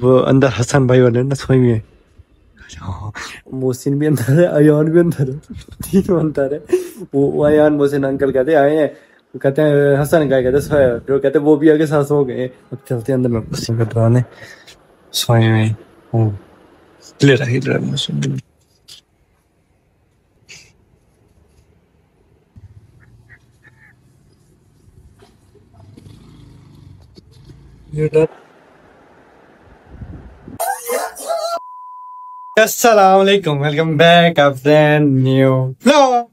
वो अंदर हसन भाई वाले ना सोई में। हाँ, मोहसिन भी अंदर है, अयान भी अंदर है, तीनों अंदर है। वो अयान मोहसिन अंकल कहते आए हैं, वो कहते हैं हसन का कहते सोया, फिर वो कहते वो भी आगे साथ सो गए। अब चलते हैं अंदर में कुछ कर रहा है सोए में। क्लियर है इधर मोहसिन। अस्सलाम वालेकुम, welcome back a brand new vlog.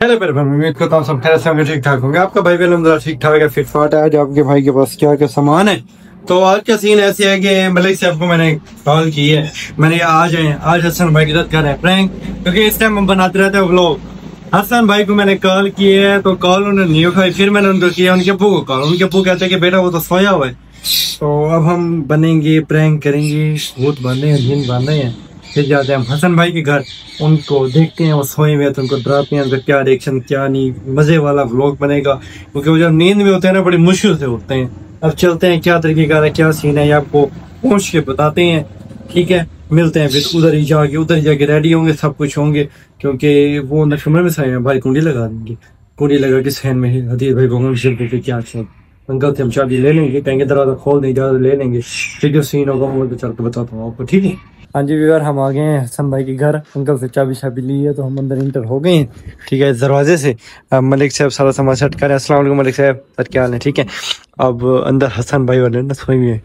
Hello मेरे भाई, उम्मीद करता हूँ सब खैरियत से होंगे, ठीक ठाक होंगे। आपका भाई भी अल्हम्दुलिल्लाह ठीक ठाक है, फिट फाट है। आज आपके भाई के पास क्या क्या सामान है। तो आज का सीन ऐसे है कि मलिक साहब को मैंने कॉल की है, मैंने आ जाए आज हसन भाई के साथ कर रहे हैं प्रैंक, क्योंकि इस टाइम हम बनाते रहते हैं व्लॉग। हसन भाई को मैंने कॉल की है तो कॉल उन्होंने नहीं उठाई, फिर मैंने उनको किया उनके अब्बू को कॉल, उनके अब्बू कहते हैं कि बेटा वो तो सोया हुआ है। तो अब हम बनेंगे, प्रैंक करेंगे, भूत बन रहे हैं, जिन बन रहे हैं। फिर जाते हैं हम हसन भाई के घर, उनको देखते हैं वो सोए हुए तो उनको डराते हैं, उनका क्या रिएक्शन क्या नहीं, मजे वाला व्लॉग बनेगा। क्योंकि वो जब नींद में होते हैं ना बड़ी मुश्किल से उठते हैं। अब चलते हैं, क्या तरीके का है क्या सीन है ये आपको पहुंच के बताते हैं, ठीक है। मिलते हैं फिर उधर ही जाके रेडी होंगे, सब कुछ होंगे, क्योंकि वो अंदर कमरे में सोए हैं। भाई कुंडी लगा देंगे, कुंडी लगा के सहन में हदीर भाई बोलेंगे सिर पे क्या अच्छा अंकल से हम चाबी ले लेंगे, कहेंगे दरवाजा खोल नहीं जा ले लेंगे, फिर जो सीन होगा वो तो चल के बताता हूँ आपको, ठीक है। हाँ जी व्यूअर, हम आ गए हैं हसन भाई के घर, अंकल से चाबी शाबी ली है तो हम अंदर इंटर हो गए हैं, ठीक है। इस दरवाजे से अब मलिक साहब सारा सामान सेट करें। अस्सलाम वालेकुम मलिक साहब, सर क्या हाल है, ठीक है। अब अंदर हसन भाई वाले ना सोई हुए हैं।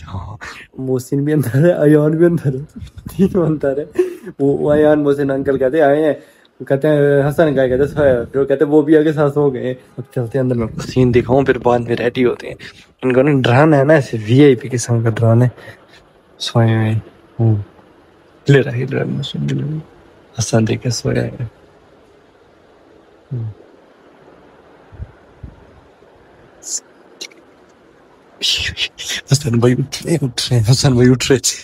हाँ, मोहसिन भी अंदर है, अयान भी अंदर है, तीनों अंदर है। वो अयान मोहसिन अंकल कहते आए हैं, वो कहते हैं हसन का कहते सोया, फिर वो कहते वो भी आगे साथ सो गए। अब चलते हैं अंदर में सीन दिखाऊं, फिर बाद में रेडी होते हैं। उनको ना डराना है ना, ऐसे वीआईपी किस्म का डराना है। सोए हुए क्लियर है इधर मोहसिन, हसन देख के सोया है। हसन भाई उठ रहे हैं, हसन भाई उठ रहे थे।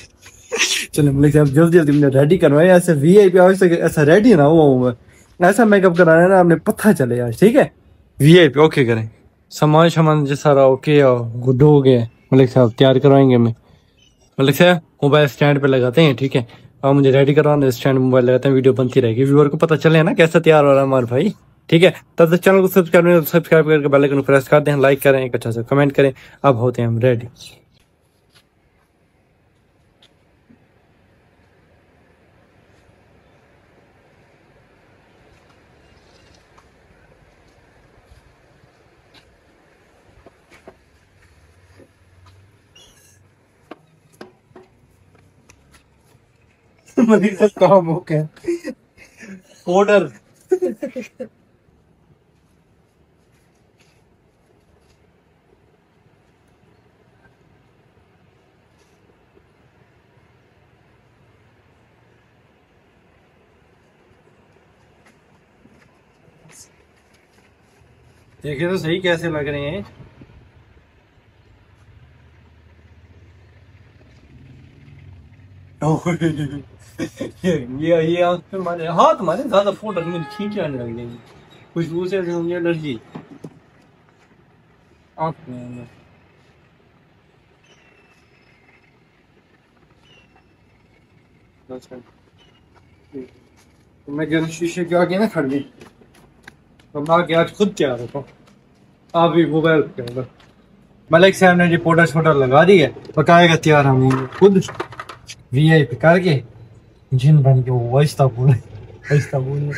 चलो मलिक साहब जल्दी जल्दी मैंने रेडी करवाए, ऐसे वीआईपी आज तक ऐसा रेडी ना हुआ हूँ मैं, ऐसा मेकअप कराना है ना आपने पता चले आज, ठीक है। वीआईपी ओके करें, सामान सामान जो सारा ओके और गुड हो गया। मलिक साहब तैयार करवाएंगे हमें। मलिक साहब मोबाइल स्टैंड पे लगाते हैं, ठीक है। और मुझे रेडी करवाना, स्टैंड मोबाइल लगाते हैं, वीडियो बनती रहेगी, व्यूअर को पता चले ना कैसा तैयार हो रहा है हमारा भाई, ठीक है। तब तक चैनल को सब्सक्राइब करके बेल आइकन प्रेस कर दें, लाइक करें, एक अच्छा सा कमेंट करें। अब होते हैं हम रेडी। मलिक साहब काम हो गया, ऑर्डर। देखिए तो सही कैसे लग रहे हैं। ये आंख पे मारे, हाँ तुम्हारे ज्यादा फोटो मुझे खींच आने लग जाएंगी, खुशबू से मुझे एलर्जी आंख में। अच्छा, तो मैं जब शीशे के आगे ना खड़ गई तो मैं आगे आज खुद तैयार होता हूँ। आप भी मोबाइल पे होगा। मलिक साहब ने जी पोटर शोटर लगा दी है, पकाएगा तैयार हम खुद वीआईपी करके, जिन बन के वो वैसा बोले, वैसा बोले।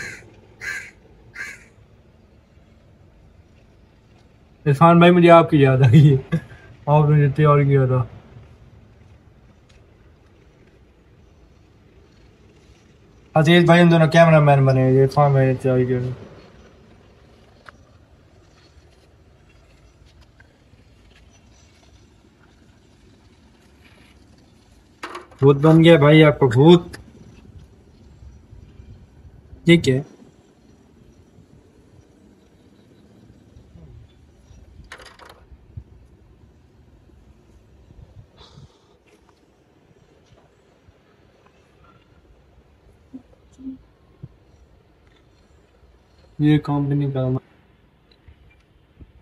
इरफान भाई मुझे आपकी याद आ गई है, आपने जो तैयार किया था। अजीज भाई हम दोनों कैमरा मैन बने, इरफान भाई ने तैयार किया था। भूत बन गया भाई आपको भूत, ठीक है। ये काम भी नहीं करना।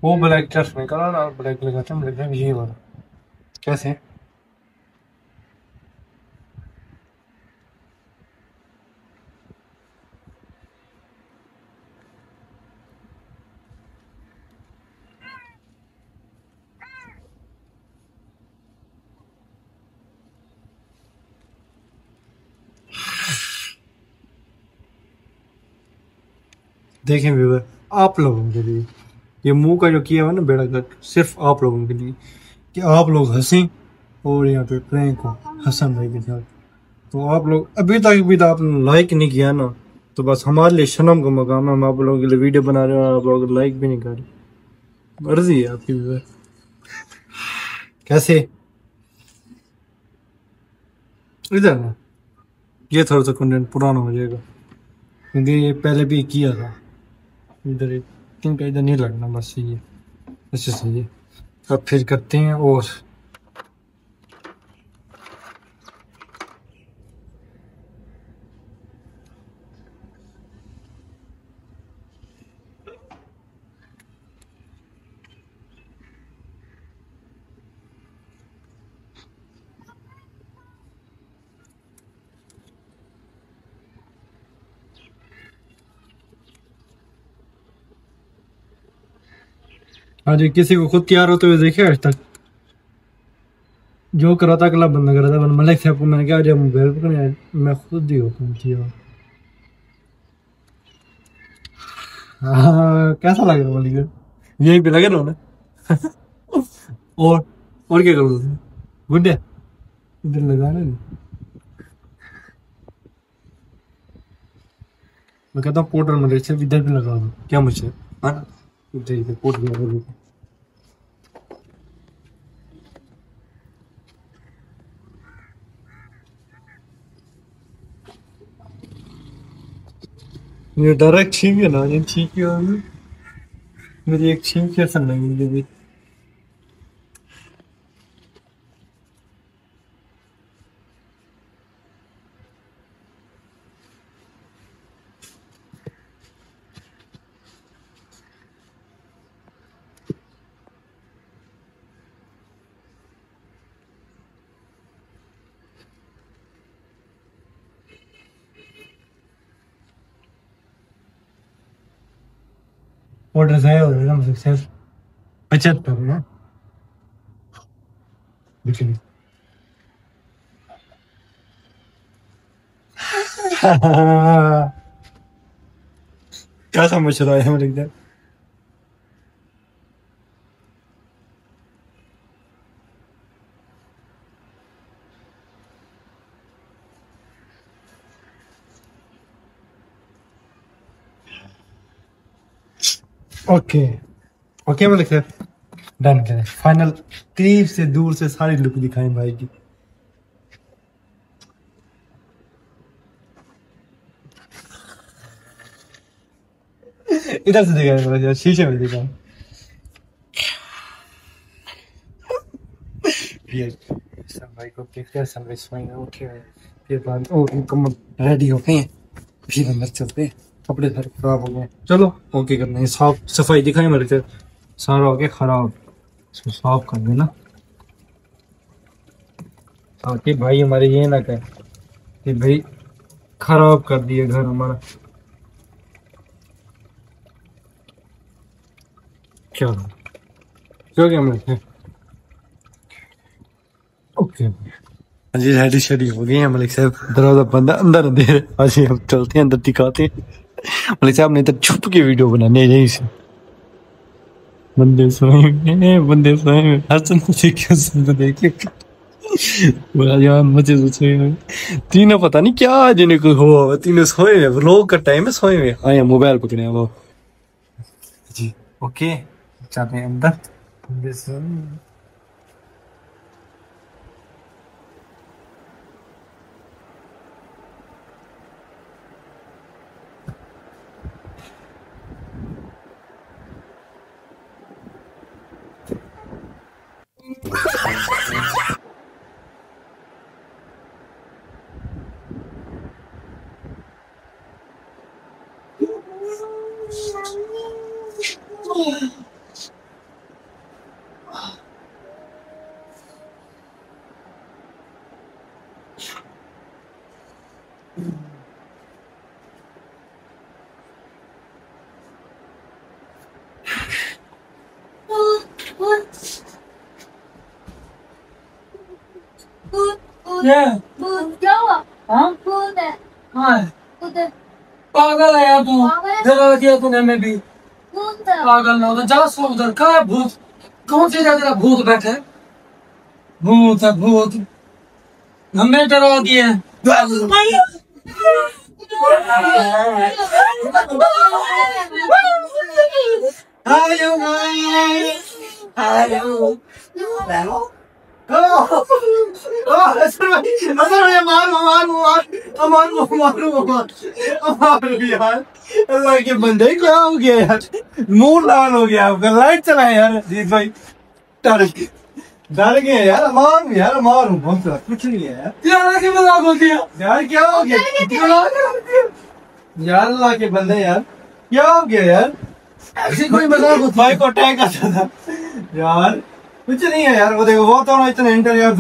वो ब्लैक टेस्ट में करा ना, ब्लैक लगाते हैं, ब्लैक ये वाला कैसे। देखें व्यूअर, आप लोगों के लिए ये मुंह का जो किया हुआ ना बेड़ा गर्क, सिर्फ आप लोगों के लिए, कि आप लोग हंसें और यहाँ पे प्रैंक हो हसन भाई के साथ। तो आप लोग अभी तक भी तो आपने लाइक नहीं किया ना, तो बस हमारे लिए शर्म का मकाम है। हम आप लोगों के लिए वीडियो बना रहे हो और आप लोग लाइक भी नहीं कर रहे। मर्जी है आपकी व्यूअर। कैसे इधर ना, ये थोड़ा सा कंटेंट पुराना हो जाएगा क्योंकि ये पहले भी किया था। इधर एक इनका इधर नहीं लगना, बस ये ऐसे सही है। अब फिर करते हैं और आज किसी को खुद तैयार होते हुए देखे आज तक? जो करा था अगला बंदा करा था, मलिक साहब को मैंने कहा जब मोबाइल पकड़े मैं खुद ही होता हूँ तैयार। हाँ कैसा लग रहा मलिक? यही पे लगे ना। और और क्या करूँ? गुड है, इधर लगाना नहीं। मैं कहता हूँ पोर्टर मलिक सिर्फ इधर भी लगा दो क्या मुझे, हाँ इधर इधर पोर्ट लगा दो। ये डायरेक्ट छींक है ना, ये छींक मेरी एक छींक कैसा लगेगी। ऑर्डर है हो ना मतलब सिर्फ 75 ना, लेकिन क्या समझ रहा है मेरे? ओके ओके मतलब सर डन करें फाइनल, करीब से दूर से सारी लुक दिखाएं भाई की। इधर से दिखाएं, शीशे में दिखाएं। फिर सब भाई को फिर सनराइज में उठे हुए, फिर बाद और मुकम्मल रेडी हो गए, फिर अंदर चलते, कपड़े सारे खराब हो गए, चलो ओके करते हैं, साफ सफाई दिखाएं मेरे से। सारा हो गया खराब, इसको साफ कर देना ताकि भाई हमारे ये ना कहे कि भाई खराब कर दिए घर हमारा। चलो जो क्या मैं ओके। हाँ जी रेडी शेडी हो गए हैं मलिक साहब, दरवाजा बंद अंदर अंधेर। आज हम चलते हैं अंदर दिखाते हैं। मलिक साहब ने तो छुप के वीडियो बनानी है यहीं से। बंदे सोए हैं, बंदे सोए हैं, हसन क्यों सुन देखिए बोला यार मुझे तो सोए हैं तीनों, पता नहीं क्या जिन्हें को हुआ, तीनों सोए हैं, व्लॉग का टाइम है, सोए हैं आए मोबाइल पकड़े हैं वो जी। ओके जाते हैं अंदर, बंदे सोए हैं। क्या हुआ? हाँ पागल है यार तू, जगह दिया तूने मैं भी पागल ना हो जा। सो उधर कहाँ है भूत? कौन सी जगह तेरा भूत बैठे है? भूत है भूत, हमें डरा दिए। अल्लाह के बंदे क्या हो गया यार, मूड लाल हो गया आपका। लाइट चलाए यार अजीत भाई, डर गए यार। अमान यार, अमान हूँ बहुत, कुछ नहीं है यार क्या मजाक होती है यार। क्या हो गया यार, अल्लाह के बंदे यार, क्या हो गया यार? ऐसी कोई मजाक होती भाई को अटैक आता था यार। कुछ नहीं है यार, वो देखो वो तो इतना इंटरव्यू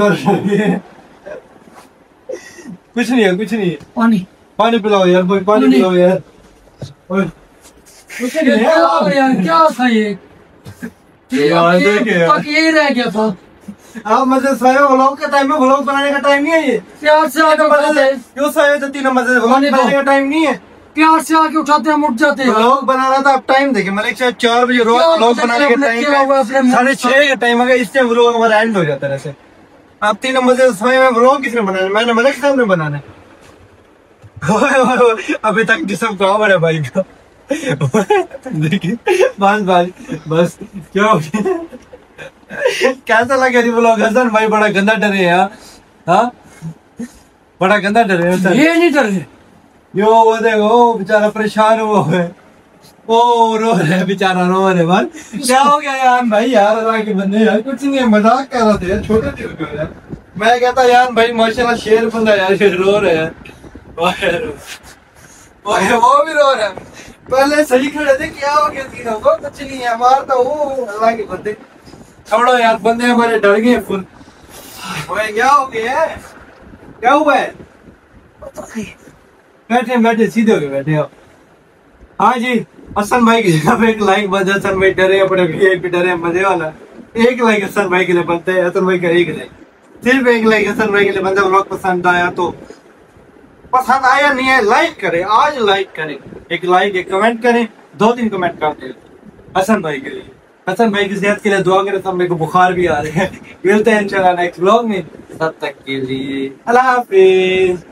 कुछ नहीं है, कुछ नहीं है। पानी पानी पिलाओ यार, कोई पानी पिलाओ यार। कुछ नहीं है यार, क्या था ये यार? देखिए यही रह गया था। आप मतलब स्वयं व्लॉग का टाइम है, व्लॉग बनाने का टाइम नहीं है ये। प्यार से आके उठाते, क्यों स्वयं तो 3 नंबर से व्लॉग बनाने का टाइम नहीं है। प्यार से आके उठाते हम उठ जाते हैं। व्लॉग बनाना था, अब टाइम देखिए मतलब शायद 4 बजे रोज व्लॉग बनाने के टाइम, 6:30 का टाइम है, इससे व्लॉग हमारा एंड हो जाता है। ऐसे आप 3 नंबर से स्वयं में व्लॉग किसने बनाना? मैंने मलिक साहब ने बनाना है। अभी तक जिसम कवर है भाई का। देखिए बस क्या हो गया? कैसा लगा ये व्लॉग? हसन भाई बड़ा गंदा डरे यार, हाँ बड़ा गंदा डरे हसन। ये नहीं डरे यो वो देखो बेचारा परेशान हुआ है, ओ रो रहे बेचारा, रो रहे बार। क्या हो गया यार भाई? यार अल्लाह के बंदे यार, कुछ नहीं है, मजाक कर रहे थे यार, छोटे थे यार। मैं कहता यार भाई माशाल्लाह शेर बंदा यार, शेर रो रहे हैं। वो भी रो रहे हैं, पहले सही खड़े थे, क्या हो गया तीनों को? कुछ नहीं है, मारता हूँ अल्लाह के बंदे। छोड़ो यार, बंदे हमारे डर गए फुल। क्या हो गया है? क्या हुआ है? बैठे बैठे सीधे हो गए, बैठे हो। हाँ जी, हसन भाई की जगह पे एक लाइक बन जाए। हसन भाई डरे अपने वीआईपी डरे, मजे वाला। एक लाइक हसन भाई के लिए बनते हैं, हसन भाई का एक लाइक, सिर्फ एक लाइक हसन भाई के लिए बनता है। व्लॉग पसंद आया तो, पसंद आया नहीं है लाइक करें, आज लाइक करें, एक लाइक एक कमेंट करें, 2-3 कमेंट कर दें हसन भाई के लिए। हसन भाई की सेहत के लिए दुआ करें। सब मेरे को बुखार भी आ रहे हैं। मिलते हैं इंशाल्लाह नेक्स्ट व्लॉग में, तब तक के लिए अल्लाह हाफिज।